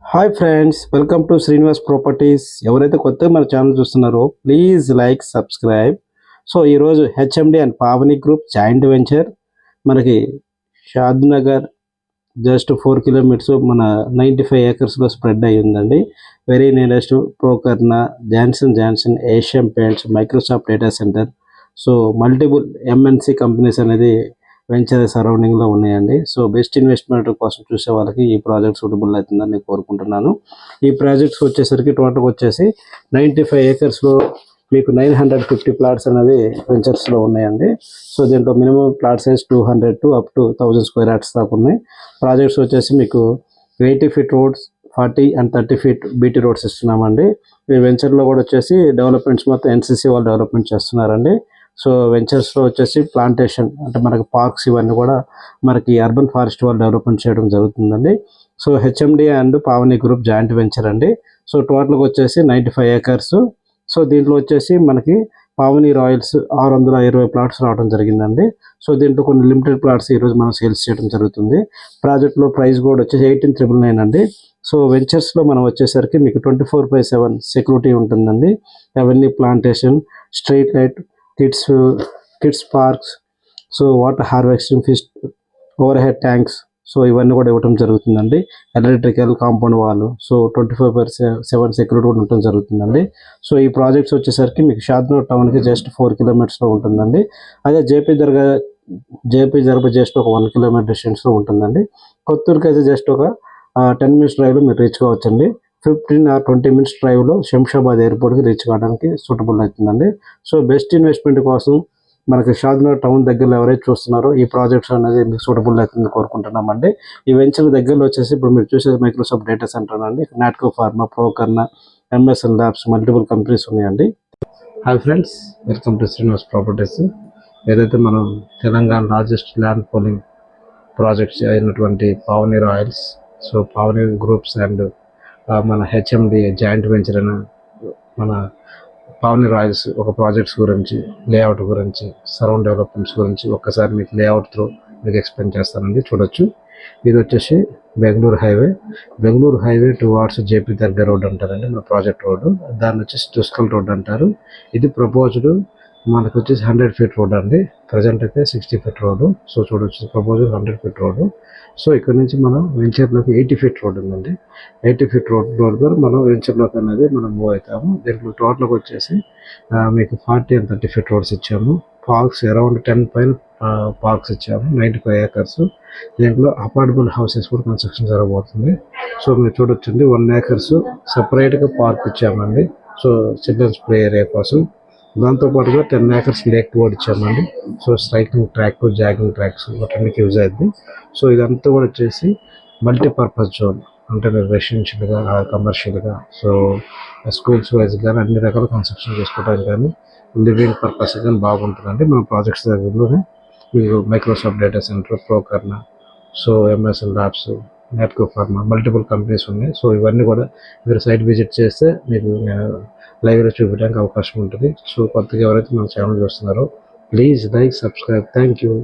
Hi friends, welcome to Srinivas properties. ఎవరైతే కొత్తగా మన ఛానల్ చూస్తున్నారో ప్లీజ్ లైక్, సబ్స్క్రైబ్. సో ఈరోజు HMD and Pavani group joint venture మనకి షాద్ నగర్ జస్ట్ 4 కిలోమీటర్స్ మన 95 ఏకర్స్లో స్ప్రెడ్ అయి ఉందండి. వెరీ నియరెస్ట్ ప్రోకర్నా, Johnson Asian Paints, Microsoft data centre, so multiple MNC companies అనేది వెంచర్ సరౌండింగ్లో ఉన్నాయండి. సో బెస్ట్ ఇన్వెస్ట్మెంట్ కోసం చూసే వాళ్ళకి ఈ ప్రాజెక్ట్ సూటబుల్ అవుతుందని నేను కోరుకుంటున్నాను. ఈ ప్రాజెక్ట్స్ వచ్చేసరికి టోటల్ వచ్చేసి 95 ఏకర్స్లో మీకు 950 ప్లాట్స్ అనేది వెంచర్స్లో ఉన్నాయండి. సో దీంట్లో minimum plot size 200 to up to 1000 square yards దాకా ఉన్నాయి. ప్రాజెక్ట్స్ వచ్చేసి మీకు 80 feet roads, 40 and 30 feet BT roads ఇస్తున్నామండి. ఈ వెంచర్లో కూడా వచ్చేసి డెవలప్మెంట్స్ మొత్తం ఎన్సీసీ వాళ్ళు డెవలప్మెంట్ చేస్తున్నారండి. సో వెంచర్స్లో వచ్చేసి ప్లాంటేషన్ అంటే మనకి పార్క్స్ ఇవన్నీ కూడా మనకి అర్బన్ ఫారెస్ట్ వాళ్ళు డెవలప్మెంట్ చేయడం జరుగుతుందండి. So HMD and Pavani group joint venture అండి. సో టోటల్గా వచ్చేసి 95 ఏకర్స్. సో దీంట్లో వచ్చేసి మనకి పావని రాయల్స్ 620 ప్లాట్స్ రావడం జరిగిందండి. సో దీంట్లో కొన్ని లిమిటెడ్ ప్లాట్స్ ఈరోజు మనం సేల్స్ చేయడం జరుగుతుంది. ప్రాజెక్ట్లో ప్రైస్ కూడా వచ్చేసి 18,999 అండి. సో వెంచర్స్లో మనం వచ్చేసరికి మీకు 24/7 సెక్యూరిటీ ఉంటుందండి. అవన్నీ plantation, street light, kids parks, so water harvesting, fish over head tanks, so ఇవన్నీ కూడా ఇవ్వడం జరుగుతుందండి. ఎలక్ట్రికల్ కాంపౌండ్ వాళ్ళు, సో 24/7 సెక్యూరిటీ కూడా ఉండటం జరుగుతుందండి. సో ఈ ప్రాజెక్ట్స్ వచ్చేసరికి మీకు షాద్నగర్ టౌన్కి జస్ట్ 4 కిలోమీటర్స్లో ఉంటుందండి. అదే జేపీ దర్గా జస్ట్ ఒక 1 కిలోమీటర్ డిస్టెన్స్లో ఉంటుందండి. కొత్తూరుకి అయితే జస్ట్ ఒక 10 మినిట్స్ డ్రైవ్లో మీరు రీచ్ కావచ్చండి. 15 ఆర్ 20 మినిట్స్ డ్రైవ్లో శంషాబాద్ ఎయిర్పోర్ట్కి రీచ్ కావడానికి సూటబుల్ అవుతుందండి. సో బెస్ట్ ఇన్వెస్ట్మెంట్ కోసం మనకి షాద్నగర్ టౌన్ దగ్గరలో ఎవరైతే చూస్తున్నారో ఈ ప్రాజెక్ట్స్ అనేది మీకు సూటబుల్ అవుతుందని కోరుకుంటున్నామండి. ఈ వెంచర్ దగ్గరలో వచ్చేసి ఇప్పుడు మీరు చూసేది మైక్రోసాఫ్ట్ డేటా సెంటర్ అండి. నాట్కో ఫార్మా, ప్రోకర్నా, ఎంఎస్ఎన్ ల్యాబ్స్, మల్టిపుల్ కంపెనీస్ ఉన్నాయండి. Hi friends, welcome to Srinivas Properties. ఏదైతే మనం Telangana largest land pooling projects అయినటువంటి Pavani Royals, so Pavani groups and మన హెచ్ఎండి జాయింట్ వెంచర్ అయిన మన పావని రాయల్స్ ఒక ప్రాజెక్ట్స్ గురించి, లేఅవుట్ గురించి, సరౌండ్ డెవలప్మెంట్స్ గురించి ఒక్కసారి మీకు లేఅవుట్ త్రూ మీకు ఎక్స్ప్లెయిన్ చేస్తానండి. చూడొచ్చు, ఇది వచ్చేసి బెంగళూరు హైవే టువార్డ్స్ జేపీ దర్గా రోడ్ అంటారండి మన ప్రాజెక్ట్ రోడ్డు. దాన్ని వచ్చేసి తుస్కల్ రోడ్ అంటారు. ఇది ప్రపోజ్డ్ మనకు వచ్చేసి 100 ఫీట్ రోడ్ అండి. ప్రజెంట్ అయితే 60 ఫీట్ రోడ్డు. సో చూడొచ్చు, ప్రపోజల్ 100 ఫీట్ రోడ్డు. సో ఇక్కడ నుంచి మనం వెంచర్లోకి 80 ఫీట్ రోడ్ ఉందండి. 80 ఫీట్ రోడ్ ద్వారా మనం వెంచర్లోకి అనేది మనం మూవ్ అవుతాము. దీంట్లో టోటల్గా వచ్చేసి మీకు 40 అండ్ 30 ఫీట్ రోడ్స్ ఇచ్చాము. పార్క్స్ అరౌండ్ 10 పైన పార్క్స్ ఇచ్చాము. 95 ఏకర్స్. దీంట్లో అపార్టబుల్ హౌసెస్ కూడా కన్స్ట్రక్షన్ జరగబోతుంది. సో మీరు చూడొచ్చండి, 1 ఏకర్స్ సపరేట్గా పార్క్ ఇచ్చామండి. సో చిల్డ్రన్స్ ప్లే ఏరియా కోసం. దాంతోపాటుగా 10 ఏకర్స్ లేక్ బోర్డ్ ఇచ్చామండి. So cycling track, jogging tracks వాటికి యూజ్ అవుతుంది. సో ఇదంతా కూడా వచ్చేసి మల్టీపర్పస్ జోన్ అంటే రెసిడెన్షియల్గా, కమర్షియల్గా, సో స్కూల్స్ వైజ్ కానీ అన్ని రకాల కన్స్ట్రక్షన్ చేసుకోవడానికి కానీ, లివింగ్ పర్పస్ కానీ బాగుంటుందండి. మన ప్రాజెక్ట్స్ దగ్గరలోనే మీకు మైక్రోసాఫ్ట్ డేటా సెంటర్, ప్రోకర్నా, so MSN Labs, Natco Pharma, multiple companies ఉన్నాయి. సో ఇవన్నీ కూడా మీరు సైట్ విజిట్ చేస్తే మీకు లైవ్లో చూపించడానికి అవకాశం ఉంటుంది. సో కొత్తగా ఎవరైతే మన ఛానల్ చూస్తున్నారో please like, subscribe. Thank you.